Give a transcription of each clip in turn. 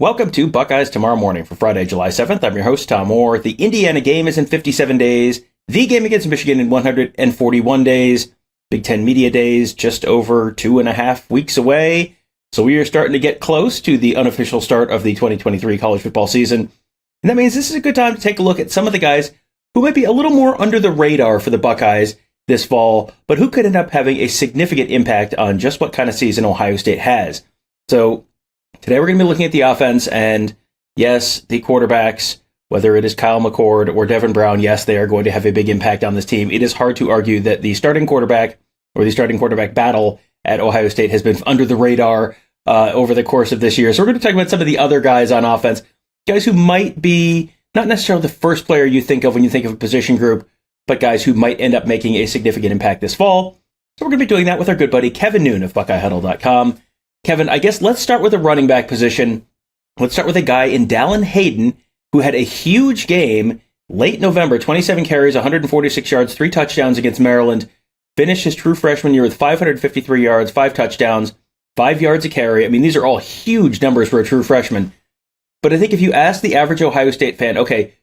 Welcome to Buckeyes Tomorrow Morning for Friday, July 7th. I'm your host, Tom Orr. The Indiana game is in 57 days. The game against Michigan in 141 days. Big Ten Media Days just over 2.5 weeks away. So we are starting to get close to the unofficial start of the 2023 college football season. And that means this is a good time to take a look at some of the guys who might be a little more under the radar for the Buckeyes this fall, but who could end up having a significant impact on just what kind of season Ohio State has. So today we're going to be looking at the offense, and yes, the quarterbacks, whether it is Kyle McCord or Devin Brown, yes, they are going to have a big impact on this team. It is hard to argue that the starting quarterback or the starting quarterback battle at Ohio State has been under the radar over the course of this year. So we're going to talk about some of the other guys on offense, guys who might be not necessarily the first player you think of when you think of a position group, but guys who might end up making a significant impact this fall. So we're going to be doing that with our good buddy Kevin Noon of BuckeyeHuddle.com. Kevin, I guess let's start with the running back position. Let's start with a guy in Dallin Hayden who had a huge game late November, 27 carries, 146 yards, 3 touchdowns against Maryland. Finished his true freshman year with 553 yards, 5 touchdowns, 5 yards a carry. I mean, these are all huge numbers for a true freshman. But I think if you ask the average Ohio State fan, okay,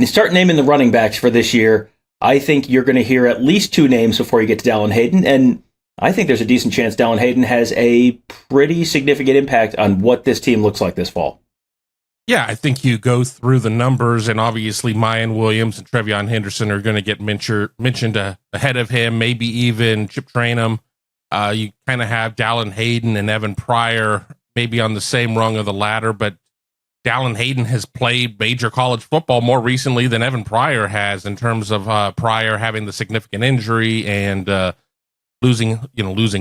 start naming the running backs for this year, I think you're going to hear at least 2 names before you get to Dallin Hayden. And I think there's a decent chance Dallin Hayden has a pretty significant impact on what this team looks like this fall. Yeah, I think you go through the numbers, and obviously Mayan Williams and Trevion Henderson are going to get mentioned ahead of him, maybe even Chip Trainum. You kind of have Dallin Hayden and Evan Pryor maybe on the same rung of the ladder, but Dallin Hayden has played major college football more recently than Evan Pryor has, in terms of Pryor having the significant injury and losing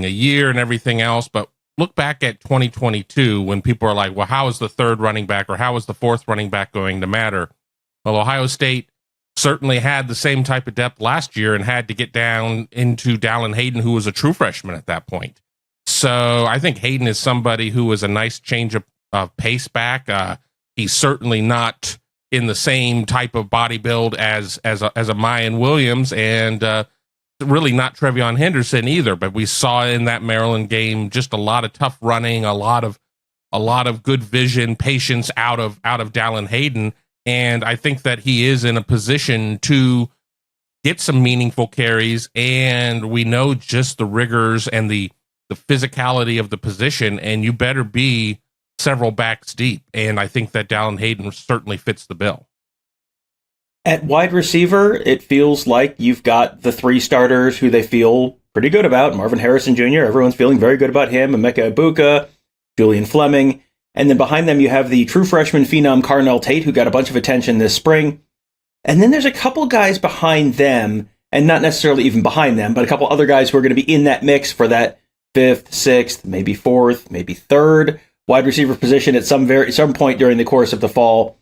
a year and everything else. But look back at 2022 when people are like, well, how is the third running back or how is the fourth running back going to matter? Well, Ohio State certainly had the same type of depth last year and had to get down into Dallin Hayden, who was a true freshman at that point. So I think Hayden is somebody who is a nice change of pace back. He's certainly not in the same type of body build as a Mayan Williams, and really not Trevion Henderson either. But we saw in that Maryland game just a lot of tough running, a lot of good vision, patience out of Dallin Hayden, and I think that he is in a position to get some meaningful carries. And we know just the rigors and the physicality of the position, and you better be several backs deep. And I think that Dallin Hayden certainly fits the bill. At wide receiver, it feels like you've got the 3 starters who they feel pretty good about. Marvin Harrison Jr., everyone's feeling very good about him. Emeka Egbuka, Julian Fleming. And then behind them, you have the true freshman phenom Carnell Tate, who got a bunch of attention this spring. And then there's a couple guys behind them, and not necessarily even behind them, but a couple other guys who are going to be in that mix for that 5th, 6th, maybe 4th, maybe 3rd wide receiver position at some point during the course of the fall.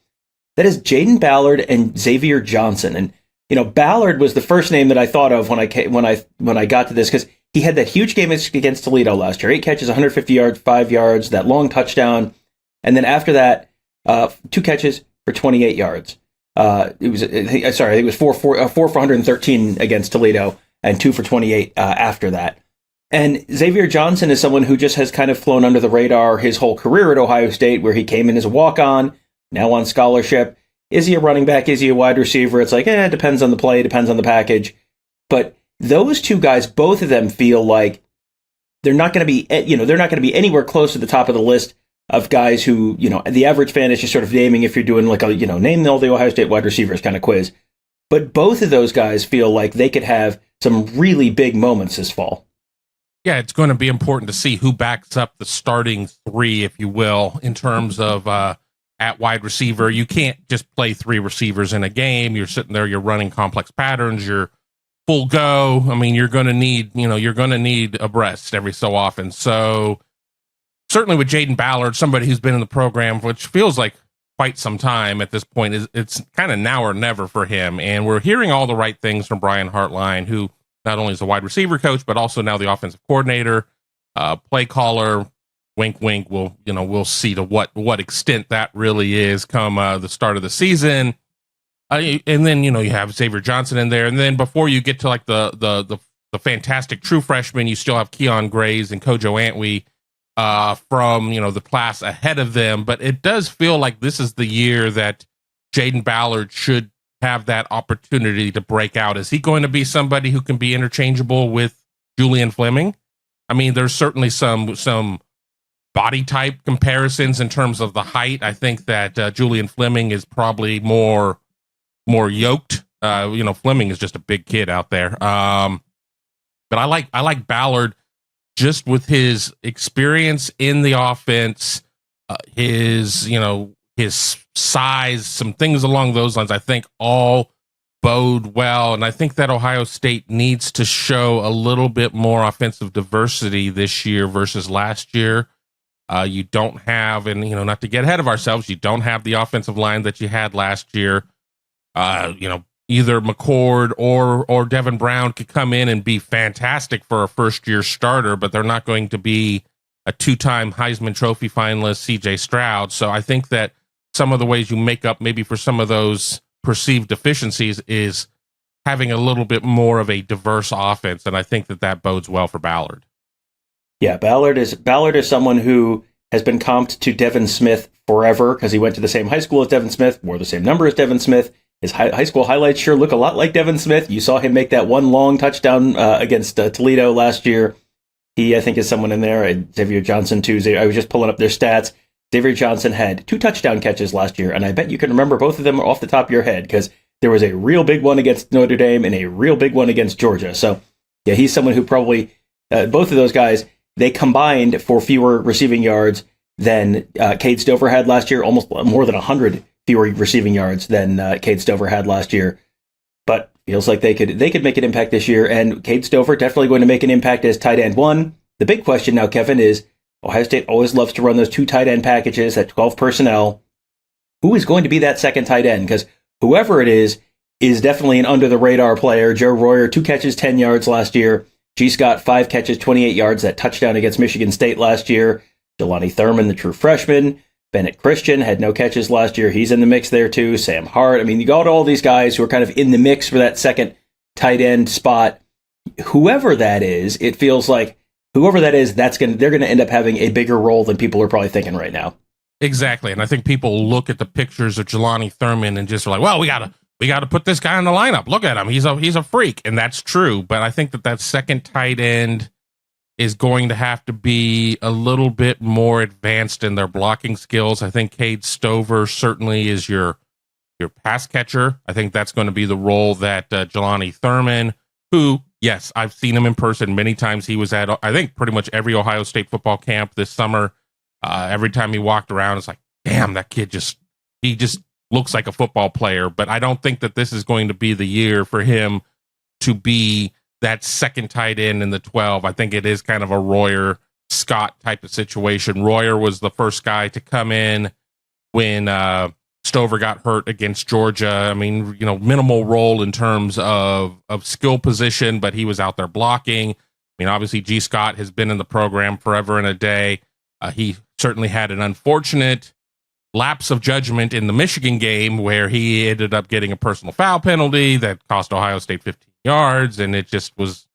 That is Jaden Ballard and Xavier Johnson. And, Ballard was the first name that I thought of when I got to this, because he had that huge game against Toledo last year. 8 catches, 150 yards, 5 yards, that long touchdown. And then after that, 2 catches for 28 yards. I think it was 4 for 113 against Toledo and 2 for 28 after that. And Xavier Johnson is someone who just has kind of flown under the radar his whole career at Ohio State, where he came in as a walk-on, now on scholarship. Is he a running back? Is he a wide receiver? It's like, it depends on the play, depends on the package. But those 2 guys, both of them feel like they're not going to be, they're not going to be anywhere close to the top of the list of guys who, the average fan is just sort of naming if you're doing like a, name all the Ohio State wide receivers kind of quiz. But both of those guys feel like they could have some really big moments this fall. Yeah, it's going to be important to see who backs up the starting 3, if you will, in terms of at wide receiver. You can't just play 3 receivers in a game. You're sitting there, you're running complex patterns, you're full go. I mean, you're going to need a breast every so often. So certainly with Jaden Ballard, somebody who's been in the program, which feels like quite some time at this point, it's kind of now or never for him. And we're hearing all the right things from Brian Hartline, who not only is a wide receiver coach, but also now the offensive coordinator, play caller. Wink, wink. We'll see to what extent that really is come the start of the season. And then, you have Xavier Johnson in there. And then before you get to like the fantastic true freshmen, you still have Keon Grays and Kojo Antwi from, the class ahead of them. But it does feel like this is the year that Jaden Ballard should have that opportunity to break out. Is he going to be somebody who can be interchangeable with Julian Fleming? I mean, there's certainly some body type comparisons in terms of the height. I think that Julian Fleming is probably more yoked. Fleming is just a big kid out there. But I like Ballard just with his experience in the offense, his size, some things along those lines, I think all bode well. And I think that Ohio State needs to show a little bit more offensive diversity this year versus last year. You don't have, and not to get ahead of ourselves, you don't have the offensive line that you had last year. Either McCord or Devin Brown could come in and be fantastic for a first-year starter, but they're not going to be a two-time Heisman Trophy finalist, C.J. Stroud. So I think that some of the ways you make up maybe for some of those perceived deficiencies is having a little bit more of a diverse offense, and I think that bodes well for Ballard. Yeah, Ballard is someone who has been comped to Devin Smith forever because he went to the same high school as Devin Smith, wore the same number as Devin Smith. His high school highlights sure look a lot like Devin Smith. You saw him make that one long touchdown against Toledo last year. He, I think, is someone in there. Xavier Johnson, too. I was just pulling up their stats. Xavier Johnson had 2 touchdown catches last year, and I bet you can remember both of them off the top of your head because there was a real big one against Notre Dame and a real big one against Georgia. So, yeah, he's someone who probably, both of those guys, they combined for fewer receiving yards than Cade Stover had last year, almost more than 100 fewer receiving yards than Cade Stover had last year. But feels like they could make an impact this year, and Cade Stover definitely going to make an impact as tight end 1. The big question now, Kevin, is Ohio State always loves to run those 2 tight end packages at 12 personnel. Who is going to be that second tight end? Because whoever it is definitely an under-the-radar player. Joe Royer, 2 catches, 10 yards last year. G. Scott, 5 catches, 28 yards, that touchdown against Michigan State last year. Jelani Thurman, the true freshman. Bennett Christian had no catches last year. He's in the mix there, too. Sam Hart. I mean, you got all these guys who are kind of in the mix for that second tight end spot. Whoever that is, it feels like whoever that is, they're going to end up having a bigger role than people are probably thinking right now. Exactly. And I think people look at the pictures of Jelani Thurman and just are like, well, we got to put this guy in the lineup. Look at him. He's a freak. And that's true. But I think that second tight end is going to have to be a little bit more advanced in their blocking skills. I think Cade Stover certainly is your pass catcher. I think that's going to be the role that Jelani Thurman, who, yes, I've seen him in person many times. He was at, I think, pretty much every Ohio State football camp this summer. Every time he walked around, it's like, damn, that kid he just looks like a football player. But I don't think that this is going to be the year for him to be that second tight end in the 12. I think it is kind of a Royer Scott type of situation. Royer was the first guy to come in when Stover got hurt against Georgia. I mean, minimal role in terms of skill position, but he was out there blocking. I mean, obviously G. Scott has been in the program forever and a day. He certainly had an unfortunate lapse of judgment in the Michigan game where he ended up getting a personal foul penalty that cost Ohio State 15 yards, and it just was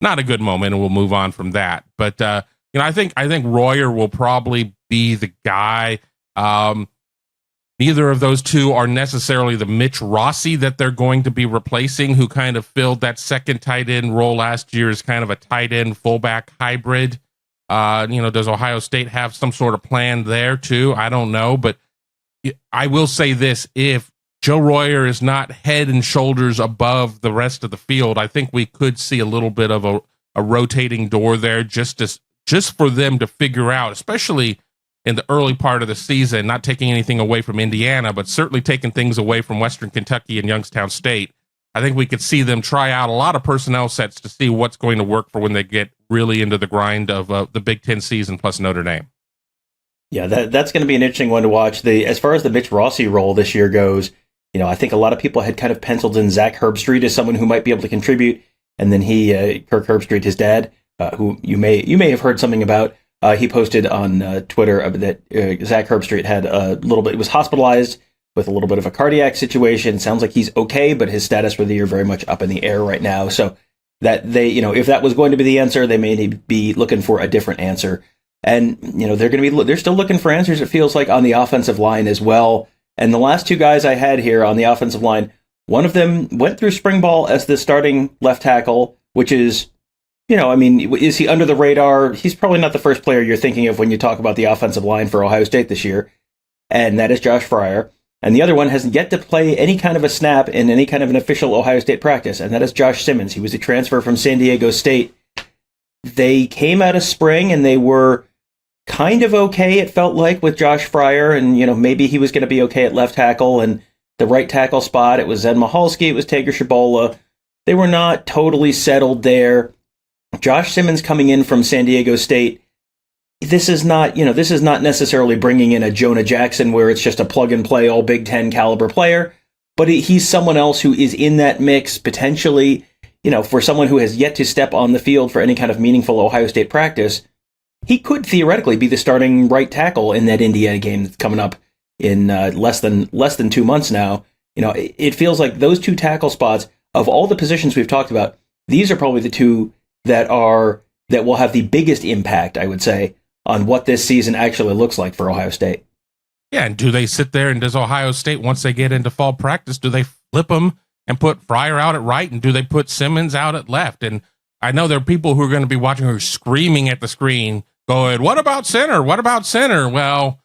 not a good moment, and we'll move on from that. But I think Royer will probably be the guy. Neither of those two are necessarily the Mitch Rossi that they're going to be replacing, who kind of filled that second tight end role last year as kind of a tight end fullback hybrid. Does Ohio State have some sort of plan there too? I don't know, but I will say this: if Joe Royer is not head and shoulders above the rest of the field, I think we could see a little bit of a rotating door there, just for them to figure out, especially in the early part of the season, not taking anything away from Indiana, but certainly taking things away from Western Kentucky and Youngstown State. I think we could see them try out a lot of personnel sets to see what's going to work for when they get really into the grind of the Big Ten season plus Notre Dame. Yeah, that's going to be an interesting one to watch. As far as the Mitch Rossi role this year goes, I think a lot of people had kind of penciled in Zach Herbstreit as someone who might be able to contribute, and then Kirk Herbstreit, his dad, who you may have heard something about, he posted on Twitter that Zach Herbstreit had a little bit, was hospitalized with a little bit of a cardiac situation. Sounds like he's okay, but his status for the year very much up in the air right now. So that if that was going to be the answer, they may be looking for a different answer. And, they're still looking for answers, it feels like, on the offensive line as well. And the last two guys I had here on the offensive line, one of them went through spring ball as the starting left tackle, which is, is he under the radar? He's probably not the first player you're thinking of when you talk about the offensive line for Ohio State this year. And that is Josh Fryer. And the other one hasn't yet to play any kind of a snap in any kind of an official Ohio State practice, and that is Josh Simmons. He was a transfer from San Diego State. They came out of spring and they were kind of okay, it felt like, with Josh Fryer, and maybe he was going to be okay at left tackle, and the right tackle spot, it was Zen Michalski, it was Tager Shabola. They were not totally settled there. Josh Simmons coming in from San Diego State, this is not necessarily bringing in a Jonah Jackson where it's just a plug and play all Big Ten caliber player, but he's someone else who is in that mix potentially, for someone who has yet to step on the field for any kind of meaningful Ohio State practice. He could theoretically be the starting right tackle in that Indiana game that's coming up in less than 2 months now. It feels like those two tackle spots, of all the positions we've talked about, these are probably the two that will have the biggest impact, I would say, on what this season actually looks like for Ohio State. Yeah, and do they sit there, and does Ohio State, once they get into fall practice, do they flip them and put Fryer out at right, and do they put Simmons out at left? And I know there are people who are going to be watching who are screaming at the screen, going, "What about center? What about center?" Well,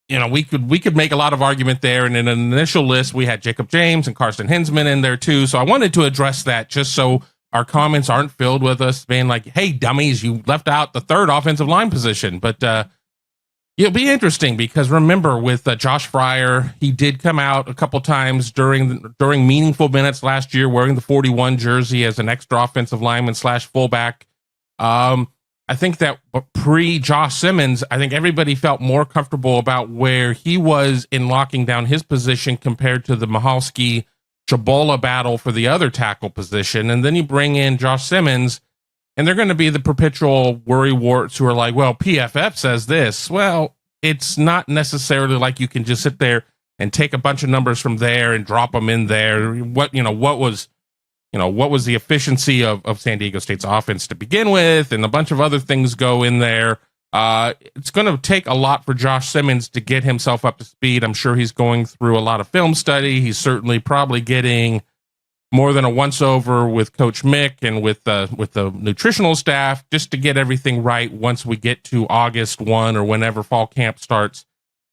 we could make a lot of argument there. And in an initial list, we had Jacob James and Carson Hinsman in there too. So I wanted to address that just so our comments aren't filled with us being like, "Hey, dummies, you left out the third offensive line position." But it'll be interesting because remember, with Josh Fryer, he did come out a couple times during meaningful minutes last year wearing the 41 jersey as an extra offensive lineman / fullback. I think that pre-Josh Simmons, I think everybody felt more comfortable about where he was in locking down his position compared to the Michalski-Shabola battle for the other tackle position. And then you bring in Josh Simmons, and they're going to be the perpetual worrywarts who are like, "Well, PFF says this." Well, it's not necessarily like you can just sit there and take a bunch of numbers from there and drop them in there. What was the efficiency of San Diego State's offense to begin with, and a bunch of other things go in there. It's going to take a lot for Josh Simmons to get himself up to speed. I'm sure he's going through a lot of film study. He's certainly probably getting more than a once over with Coach Mick and with the nutritional staff just to get everything right once we get to August 1 or whenever fall camp starts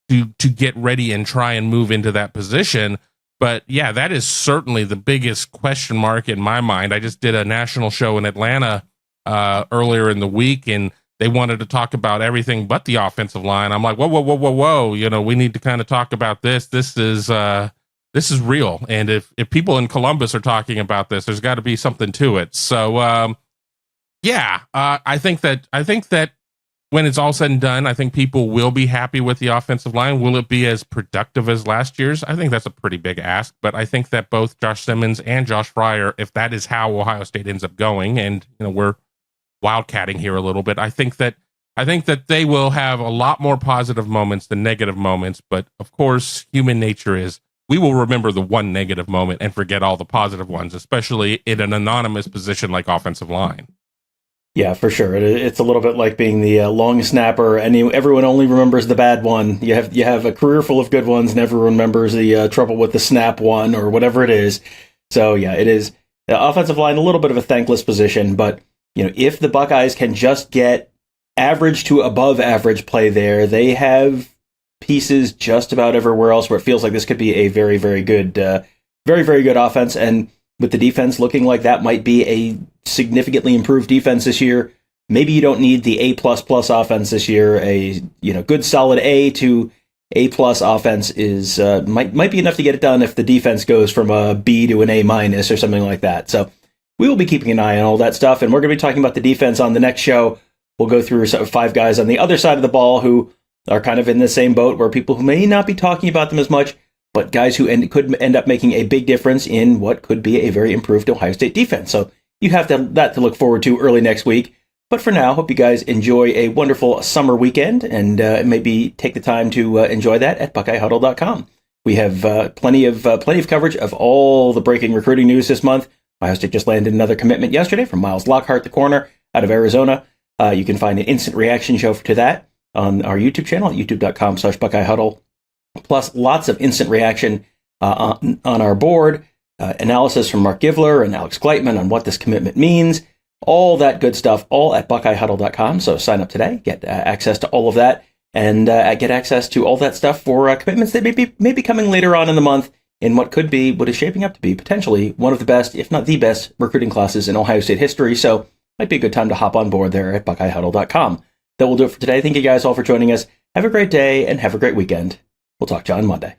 to get ready and try and move into that position. But yeah, that is certainly the biggest question mark in my mind. I just did a national show in Atlanta earlier in the week, and they wanted to talk about everything but the offensive line. I'm like, whoa. We need to kind of talk about this. This is real. And if people in Columbus are talking about this, there's got to be something to it. So I think that when it's all said and done, I think people will be happy with the offensive line. Will it be as productive as last year's? I think that's a pretty big ask, but I think that both Josh Simmons and Josh Fryer, if that is how Ohio State ends up going, and we're wildcatting here a little bit, I think that they will have a lot more positive moments than negative moments. But of course, human nature is we will remember the one negative moment and forget all the positive ones, especially in an anonymous position like offensive line. Yeah, for sure. It's a little bit like being the long snapper, and everyone only remembers the bad one. You have a career full of good ones, and everyone remembers the trouble with the snap one or whatever it is. So yeah, it is the offensive line, a little bit of a thankless position, but if the Buckeyes can just get average to above average play there, they have pieces just about everywhere else where it feels like this could be a very, very good, very, very good offense. And with the defense looking like that might be a significantly improved defense this year, maybe you don't need the A++ offense this year. A good solid A to A+ offense is might be enough to get it done if the defense goes from a B to an A- or something like that. So we will be keeping an eye on all that stuff, and we're going to be talking about the defense on the next show. We'll go through 5 guys on the other side of the ball who are kind of in the same boat, where people who may not be talking about them as much, but guys who could end up making a big difference in what could be a very improved Ohio State defense. So you have that to look forward to early next week. But for now, hope you guys enjoy a wonderful summer weekend, and maybe take the time to enjoy that at BuckeyeHuddle.com. We have plenty of coverage of all the breaking recruiting news this month. Ohio State just landed another commitment yesterday from Miles Lockhart, the corner out of Arizona. You can find an instant reaction show to that on our YouTube channel at youtube.com/Buckeye Huddle. Plus, lots of instant reaction on our board, analysis from Mark Givler and Alex Gleitman on what this commitment means, all that good stuff, all at BuckeyeHuddle.com. So sign up today, get access to all of that, and get access to all that stuff for commitments that may be coming later on in the month in what is shaping up to be potentially one of the best, if not the best, recruiting classes in Ohio State history. So might be a good time to hop on board there at BuckeyeHuddle.com. That will do it for today. Thank you guys all for joining us. Have a great day and have a great weekend. We'll talk to you on Monday.